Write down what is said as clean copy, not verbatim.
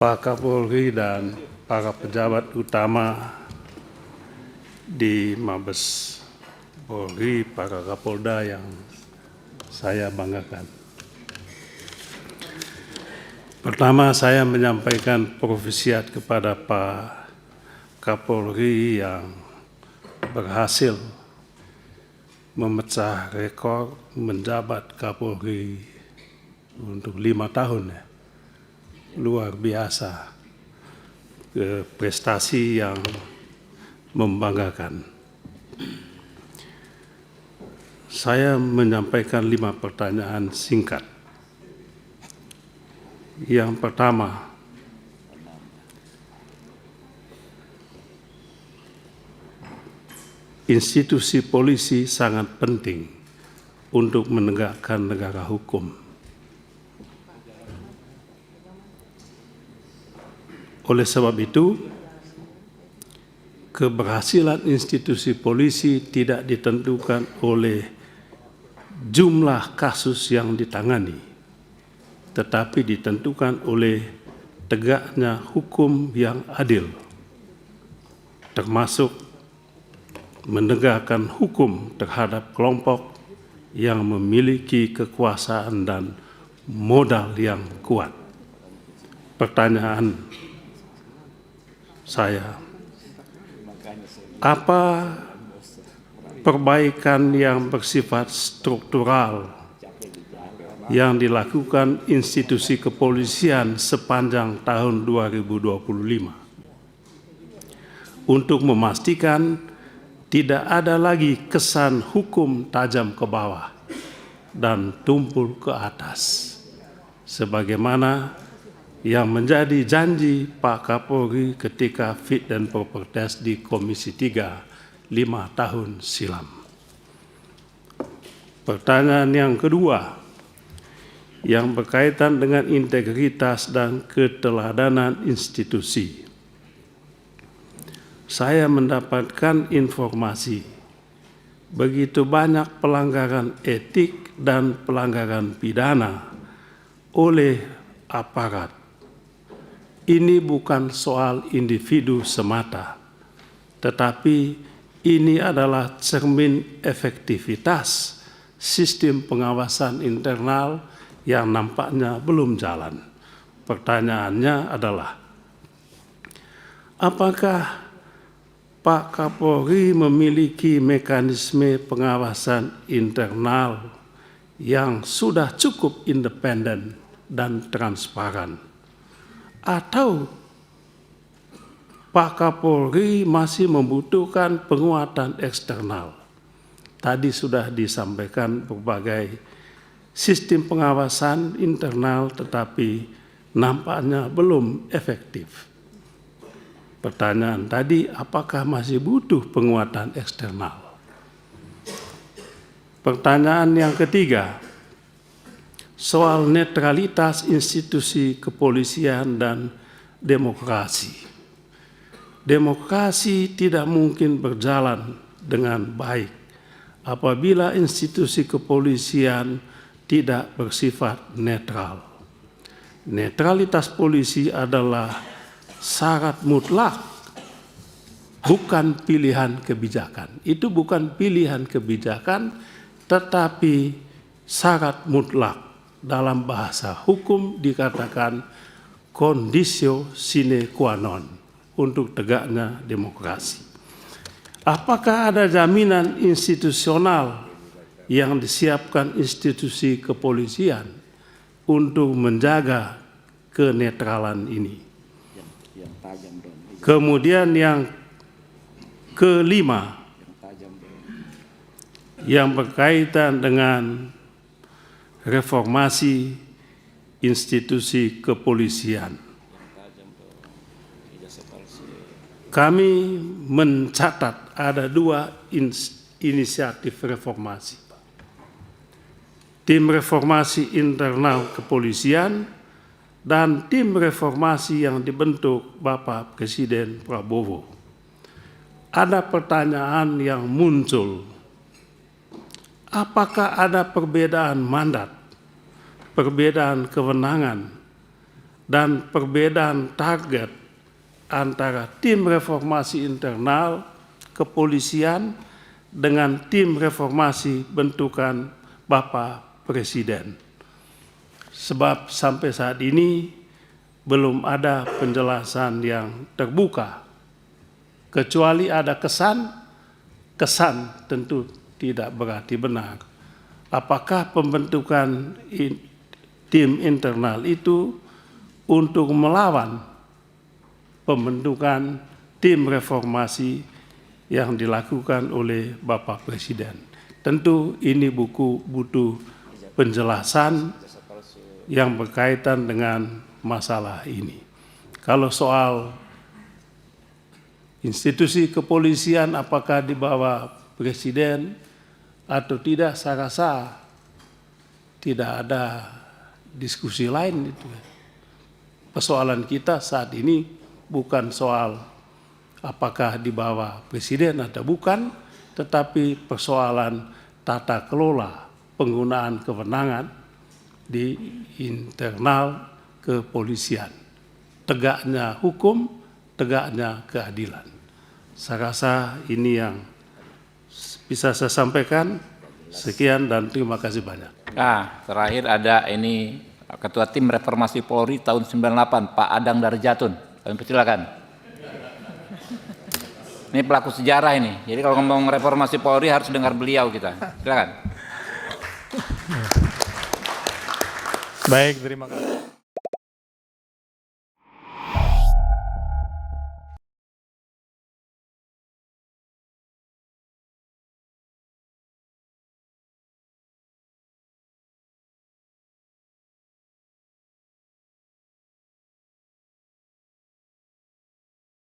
Pak Kapolri dan para pejabat utama di Mabes Polri, para Kapolda yang saya banggakan. Pertama, saya menyampaikan profisiat kepada Pak Kapolri yang berhasil memecah rekor menjabat Kapolri untuk 5 tahun. Luar biasa, prestasi yang membanggakan. Saya menyampaikan 5 pertanyaan singkat. Yang pertama, institusi polisi sangat penting untuk menegakkan negara hukum. Oleh sebab itu, keberhasilan institusi polisi tidak ditentukan oleh jumlah kasus yang ditangani, tetapi ditentukan oleh tegaknya hukum yang adil, termasuk menegakkan hukum terhadap kelompok yang memiliki kekuasaan dan modal yang kuat. Pertanyaan saya, apa perbaikan yang bersifat struktural yang dilakukan institusi kepolisian sepanjang tahun 2025 untuk memastikan tidak ada lagi kesan hukum tajam ke bawah dan tumpul ke atas, sebagaimana yang menjadi janji Pak Kapolri ketika fit dan proper test di Komisi 3 5 tahun silam. Pertanyaan yang kedua, yang berkaitan dengan integritas dan keteladanan institusi. Saya mendapatkan informasi begitu banyak pelanggaran etik dan pelanggaran pidana oleh aparat. Ini bukan soal individu semata, tetapi ini adalah cermin efektivitas sistem pengawasan internal yang nampaknya belum jalan. Pertanyaannya adalah, apakah Pak Kapolri memiliki mekanisme pengawasan internal yang sudah cukup independen dan transparan? Atau Pak Kapolri masih membutuhkan penguatan eksternal? Tadi sudah disampaikan berbagai sistem pengawasan internal, tetapi nampaknya belum efektif. Pertanyaan tadi, apakah masih butuh penguatan eksternal? Pertanyaan yang ketiga, soal netralitas institusi kepolisian dan demokrasi. Demokrasi tidak mungkin berjalan dengan baik apabila institusi kepolisian tidak bersifat netral. Netralitas polisi adalah syarat mutlak, bukan pilihan kebijakan. Itu bukan pilihan kebijakan, tetapi syarat mutlak. Dalam bahasa hukum dikatakan conditio sine qua non untuk tegaknya demokrasi. Apakah ada jaminan institusional yang disiapkan institusi kepolisian untuk menjaga kenetralan ini? Kemudian yang kelima, yang berkaitan dengan reformasi institusi kepolisian. Kami mencatat ada 2 inisiatif reformasi. Tim reformasi internal kepolisian dan tim reformasi yang dibentuk Bapak Presiden Prabowo. Ada pertanyaan yang muncul, apakah ada perbedaan mandat, perbedaan kewenangan dan perbedaan target antara tim reformasi internal kepolisian dengan tim reformasi bentukan Bapak Presiden. Sebab sampai saat ini belum ada penjelasan yang terbuka, kecuali ada kesan tentu tidak berarti benar. Apakah pembentukan tim internal itu untuk melawan pembentukan tim reformasi yang dilakukan oleh Bapak Presiden? Tentu ini butuh penjelasan yang berkaitan dengan masalah ini. Kalau soal institusi kepolisian apakah di bawah Presiden atau tidak, saya rasa tidak ada diskusi lain itu. Persoalan kita saat ini bukan soal apakah di bawah Presiden atau bukan, tetapi persoalan tata kelola penggunaan kewenangan di internal kepolisian. Tegaknya hukum, tegaknya keadilan. Saya rasa ini yang bisa saya sampaikan. Sekian dan terima kasih banyak. Terakhir ada ini Ketua Tim Reformasi Polri tahun 98, Pak Adang Darjatun. Kami persilakan. Ini pelaku sejarah ini. Jadi kalau ngomong reformasi Polri harus dengar beliau kita. Silakan. Baik, terima kasih.